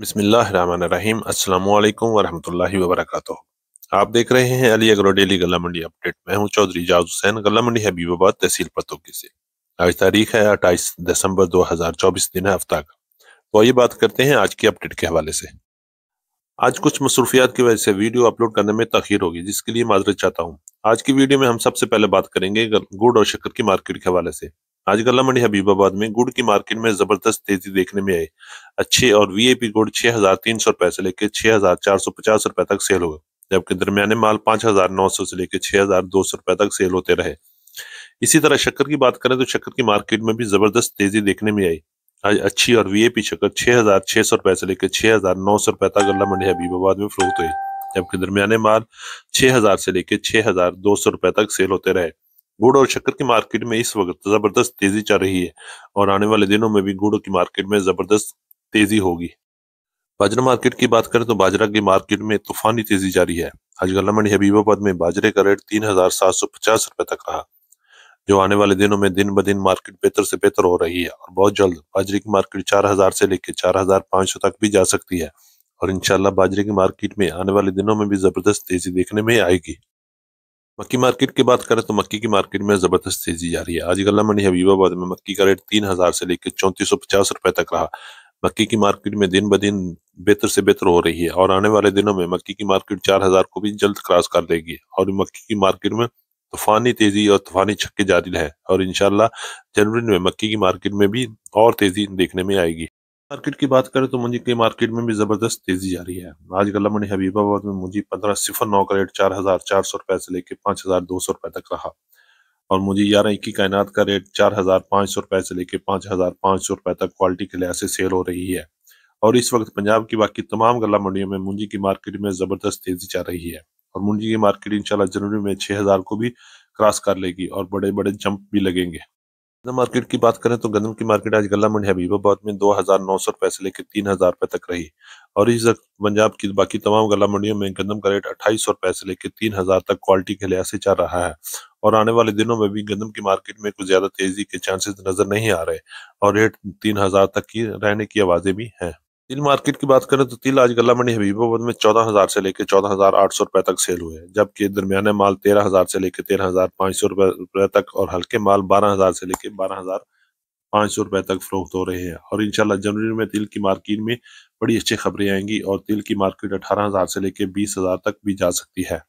बिस्मिल्लाहिर्रहमानिर्रहीम। अस्सलाम वालेकुम वरहमतुल्लाहि वबरकातुहू। आप देख रहे हैं अली एग्रो डेली गल्ला मंडी अपडेट। मैं हूं चौधरी जाज हुसैन, गल्ला मंडी हबीबाबाद, तहसील पतोकी से। आज तारीख है 28 दिसंबर 2024, दिन है हफ्ता का। तो आइए बात करते हैं आज की अपडेट के हवाले से। आज कुछ मसरूफियात की वजह से वीडियो अपलोड करने में तखीर होगी, जिसके लिए माजरत चाहता हूँ। आज की वीडियो में हम सबसे पहले बात करेंगे गुड़ और शक्कर की मार्केट के हवाले से। आज गल्ला मंडी हबीबाबाद में गुड़ की मार्केट में जबरदस्त तेजी देखने में आई। अच्छे और वीआईपी गुड़ 6,300 रुपए से लेकर 6,450 रुपए तक सेल हुए, जबकि दरमियाने माल 5,900 से लेकर 6,200 रुपए तक सेल होते रहे। इसी तरह शक्कर की बात करें तो शक्कर की मार्केट में भी जबरदस्त तेजी देखने में आई। आज अच्छी और वीआईपी शक्कर 6,600 रुपए से लेकर 6,900 रुपए तक गल्ला मंडी हबीबाबाद में फरोख्त हुई, जबकि दरमियाने माल 6,000 से लेकर 6,200 रुपए तक सेल होते रहे। गुड़ और शक्कर की मार्केट में इस वक्त जबरदस्त तेजी चल रही है और आने वाले दिनों में भी गुड़ की मार्केट में जबरदस्त तेजी होगी। बाजरा मार्केट की बात करें तो बाजरा की मार्केट में तूफानी तेजी जारी है। आज गल्ला मंडी हबीबाबाद में बाजरे का रेट 3,750 रुपए तक रहा, जो आने वाले दिनों में दिन ब दिन मार्केट बेहतर से बेहतर हो रही है और बहुत जल्द बाजरे की मार्केट 4,000 से लेकर 4,500 तक भी जा सकती है। और इंशाल्लाह बाजरे की मार्केट में आने वाले दिनों में भी जबरदस्त तेजी देखने में आएगी। मक्की मार्केट की बात करें तो मक्की की मार्केट में जबरदस्त तेजी जारी है। आज गल्ला मंडी हबीबाबाद में मक्की का रेट 3,000 से लेकर 3,450 रुपए तक रहा। मक्की की मार्केट में दिन ब दिन बेहतर से बेहतर हो रही है और आने वाले दिनों में मक्की की मार्केट 4,000 को भी जल्द क्रॉस कर देगी और मक्की की मार्केट में तूफानी तेजी और तूफानी छक्के जारी है और इंशाल्लाह जनवरी में मक्की की मार्केट में भी और तेजी देखने में आएगी। मार्केट की बात करें तो मुंजी की मार्केट में भी जबरदस्त तेजी जारी है। आज गल्ला मंडी हबीबाबाद में मुंजी 1509 का रेट 4,400 रुपए से लेकर 5,200 रुपए तक रहा और मुंजी 11-21 कायनात का रेट 4,500 रुपए से लेकर 5,500 रुपए तक क्वालिटी के लिहाज से सेल हो रही है। और इस वक्त पंजाब की बाकी तमाम गल्ला मंडियों में मुंजी की मार्केट में जबरदस्त तेजी चल रही है और मुंजी की मार्केट इंशाल्लाह जनवरी में 6,000 को भी क्रॉस कर लेगी और बड़े बड़े जंप भी लगेंगे। गंदम मार्केट की बात करें तो गंदम की मार्केट आज गल्ला मंडी हबीबाबाद में 2,900 रुपए से लेकर 3,000 रुपए तक रही और इस वक्त पंजाब की बाकी तमाम गल्ला मंडियों में गंदम का रेट 2,800 रुपए से लेकर 3,000 तक क्वालिटी के लिहाज से चल रहा है और आने वाले दिनों में भी गंदम की मार्केट में कुछ ज्यादा तेजी के चांसेस नजर नहीं आ रहे और रेट 3,000 तक की रहने की आवाजें भी हैं। तिल मार्केट की बात करें तो तिल आज गल्ला मंडी हबीबाबाद में 14,000 से लेकर 14,800 रुपए तक सेल हुए, जबकि दरमियाने माल 13,000 से लेकर 13,500 रुपए तक और हल्के माल 12,000 से लेकर 12,500 रुपए तक फरोख्त हो रहे हैं और इंशाल्लाह जनवरी में तिल की मार्केट में बड़ी अच्छी खबरें आएंगी और तिल की मार्केट 18,000 से लेकर 20,000 तक भी जा सकती है।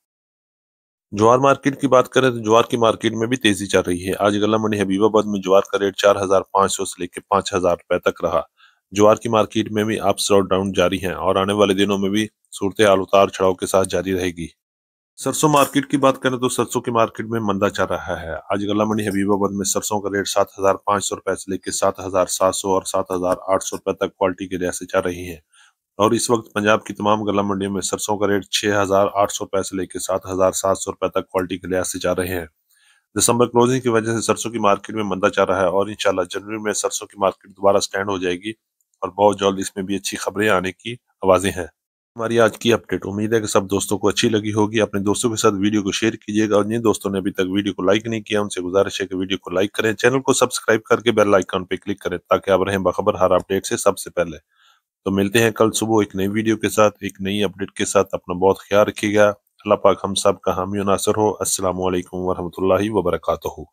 ज्वार मार्केट की बात करें तो ज्वार की मार्केट में भी तेजी चल रही है। आज गल्ला मंडी हबीबाबाद में ज्वार का रेट 4,500 से लेकर 5,000 रुपए तक रहा। ज्वार की मार्केट में भी अप्स और डाउन जारी हैं और आने वाले दिनों में भी सूरत हाल उतार चढ़ाव के साथ जारी रहेगी। सरसों मार्केट की बात करें तो सरसों की मार्केट में मंदा चल रहा है। आज गल्ला मंडी हबीबाबाद में सरसों का रेट 7,500 रुपए से लेकर 7,700 और 7,800 रुपए तक क्वालिटी के लिहाज से चल रही है और इस वक्त पंजाब की तमाम गल्ला मंडियों में सरसों का रेट 6,800 रुपए से लेकर 7,700 रुपए तक क्वालिटी के लिहाज से जा रहे हैं। दिसंबर क्लोजिंग की वजह से सरसों की मार्केट में मंदा चल रहा है और इंशाल्लाह जनवरी में सरसों की मार्केट दोबारा स्टैंड हो जाएगी और बहुत जल्द इसमें भी अच्छी खबरें आने की आवाजें हैं। हमारी आज की अपडेट उम्मीद है कि सब दोस्तों को अच्छी लगी होगी। अपने दोस्तों के साथ वीडियो को शेयर कीजिएगा और जिन दोस्तों ने अभी तक वीडियो को लाइक नहीं किया उनसे गुजारिश है कि वीडियो को लाइक करें, चैनल को सब्सक्राइब करके बेल आइकन पे क्लिक करें ताकि आप रहें बाखबर हर अपडेट से सबसे पहले। तो मिलते हैं कल सुबह एक नई वीडियो के साथ, एक नई अपडेट के साथ। अपना बहुत ख्याल रखिएगा। अल्लाह पाक हम सब का हामी नासर हो। अस्सलामु अलैकुम वरहमतुल्लाहि वबरकातुहू।